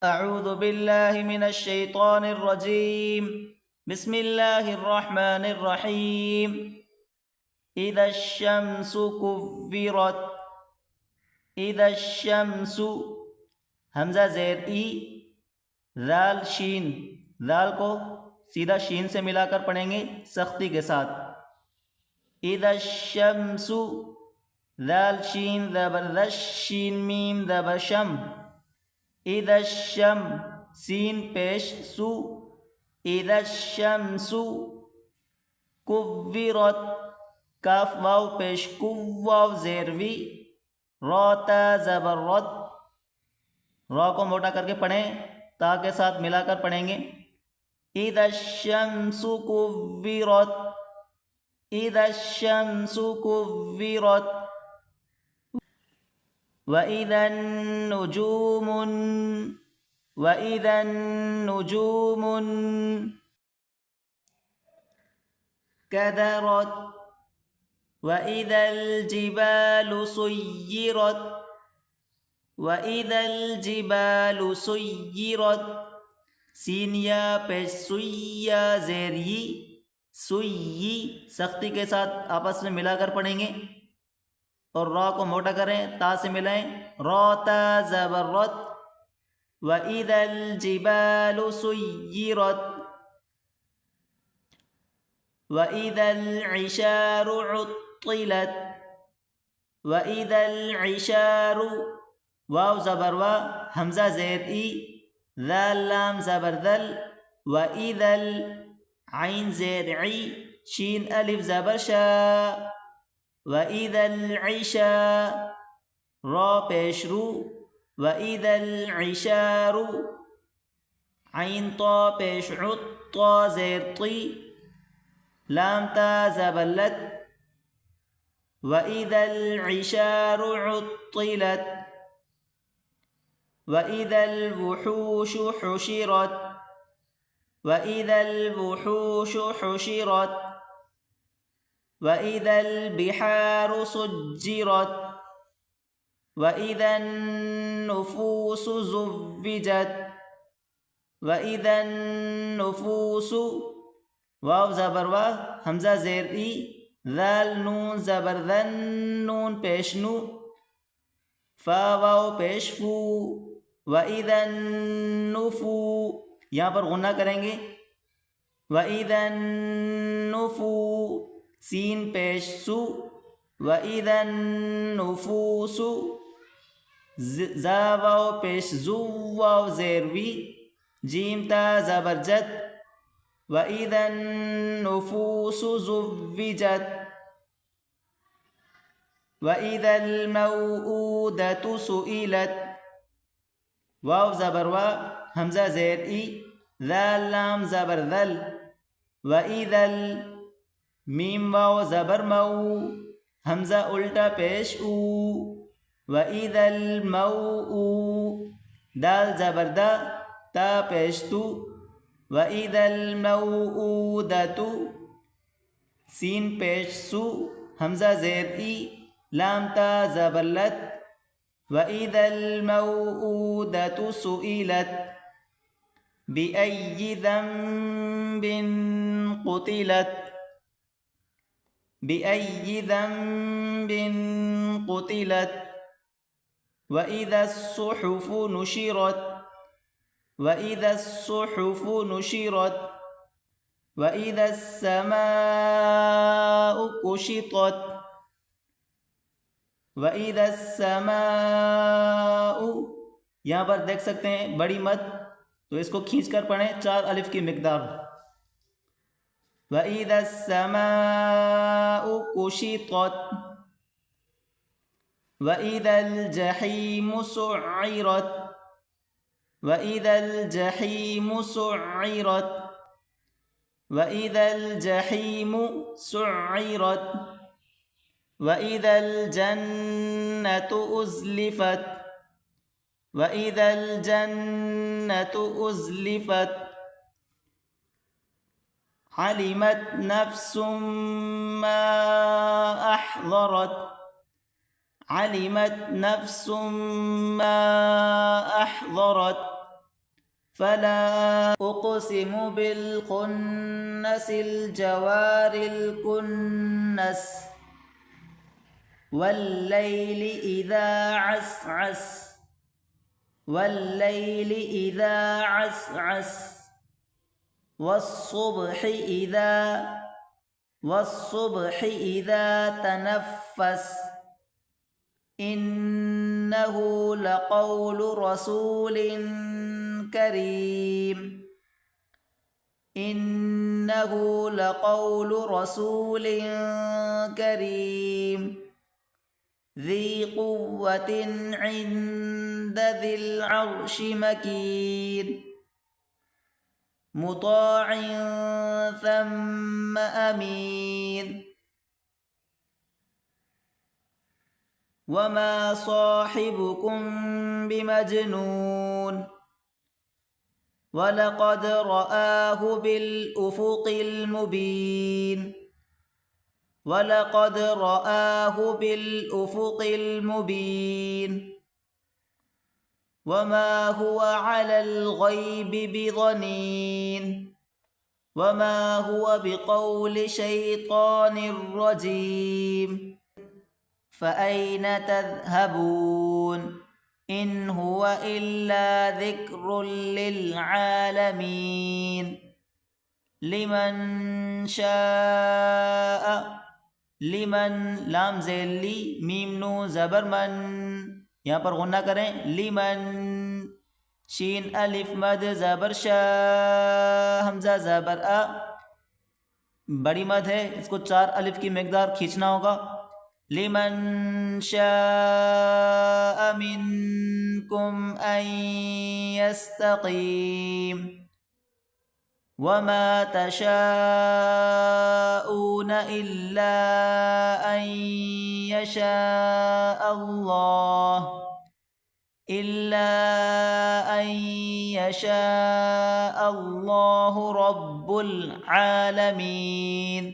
अऊज़ु बिल्लाहि मिनश शैतानिर रजीम। बिस्मिल्लाहिर रहमानिर रहीम। इदश शम्सु कुव्विरत। इदश शम्सु हमज़ा ज़ेर ई, ज़ाल शीन, ज़ाल को सीधा शीन से मिलाकर पढ़ेंगे सख्ती के साथ। इदश शम्सु, ज़ाल शीन ज़बरदश, शीन मीम ज़बशम। इदशम, सीन पेश सु, इदशमसु। कुव्विरत, काफ वाव पेश कुव्वाव ज़ेरवी, रोता ज़बरत, रॉ को मोटा करके पढ़ें, ता के साथ मिलाकर पढ़ेंगे। इदशमसु कुव्विरत, इदशमसु कुव्विरत। वइदन नुजूमुन, वइदन नुजूमुन कदरत। वइदल जिबालु सुय्यिरत, वइदल जिबालु सुय्यिरत। सीन या पेश सुय्या ज़ेरी, सुय्यी, सख्ती के साथ आपस में मिलाकर पढ़ेंगे और रॉ को मोटा करें, ता से मिलाएं, रोता ज़बरत। वइदल जिबालु सुय्यिरत, वइदल इशारु उत्तिलत, वइदल इशारु, वाव ज़बर वा, हमज़ा ज़ेर ई, ज़ाल लाम ज़बर ज़ल, वइदल आइन ज़ेर ई, शीन अलिफ ज़बर शा, वइदल इशा, रॉ पेश रू, वइदल इशारु, आइन तो पेश उत, तो ज़ेर ती, लाम ता ज़बरलत, वइदल इशारु उत्तिलत। वइदल वुहूशु हुशिरत, वइदल वुहूशु हुशिरत। वइदल बिहारु सुज्जिरत, वइदन नुफूसु ज़ुव्विजत, वइदन नुफूसु, वाव ज़बर वा, हमज़ा ज़ेर ई, ज़ाल नून ज़बर ज़न, नून पेश नू, फा वाव पेश फू, वइदन नुफू, यहाँ पर गुन्ना करेंगे, वइदन नुफू, सीन पेश सु, वइदन नुफूसु, ज़ा वाव पेश जू, वाव ज़ेरवी, जीम ता ज़बरजत, वइदन नुफूसु ज़ुव्विजत। वइदल मौऊदतु सुइलत, वाव ज़बर वा, हमज़ा ज़ेर ई, ज़ाल लाम ज़बर ज़ल, वइदल मीम वाव ज़बर मऊ, हमज़ा उल्टा पेश ऊ, वइदल मऊ, दाल ज़बर दा, ता पेश तू, वइदल मऊऊदतु, सीन पेश सु, हमज़ा ज़ेर ई, लाम ता ज़बरलत, वइदल मऊऊदतु सुइलत। बिअय्यि ज़ंबिन क़ुतिलत, बिअय्यि ज़ंबिन क़ुतिलत। वइदस्सुहुफ़ु नुशिरत, वइदस्सुहुफ़ु नुशिरत। वइदस्समाउ कुशितत, वइदस्समाउ, यहाँ पर देख सकते हैं बड़ी मद, तो इसको खींच कर पढ़ें 4 अलिफ की मिकदार। वइदस्समाउ कुशितत, वइदल जहीमु सुइरत, वइदल जहीमु सुइरत। वइदल जहीमु सुइरत। वइदल जन्नतु उज़्लिफ़त, वइदल जन्नतु उज़्लिफ़त। अलिमत नफ्सुम मा अहज़रत, अलिमत नफ्सुम मा अहज़रत। फला उक़सिमु बिल जवारिल कुन्नस वल्लैलि इज़ा अस्अस वल्लैलि इज़ा अस्अस वस्सुब्हि इज़ा तनफ़्फ़स इन्नहु लक़ौलु रसूलिन करीम इन्नहु लक़ौलु रसूलिन करीम ज़ी क़ुव्वतिन इन्द ज़िल अर्शि मकीन मुताअन थम्म अमीन वमा साहिबुकुम बिमजनून वलक़द रआहु बिलउफ़ुक़िल मुबीन वलक़द रआहु बिलउफ़ुक़िल मुबीन वमा हुवा अलल ग़ैबि बिज़नीन वमा हुवा बिक़ौलि शैतानिर रजीम फ़अैन तज़हबून इन हुवा इल्ला ज़िक्रुल लिल आलमीन लिमन शाअ लिमन लाम ज़ेली मीम नू ज़बर मन, यहाँ पर गुन्ना करें लिमन शीन अलिफ मद ज़बर शाह हमज़ा ज़बर अ बड़ी मद है, इसको 4 अलिफ की मिक़दार खींचना होगा। लिमन शाअ मिनकुम अन यस्तक़ीम वमा तशाऊन इल्ला अन यशाअ अल्लाहु रब्बुल आलमीन।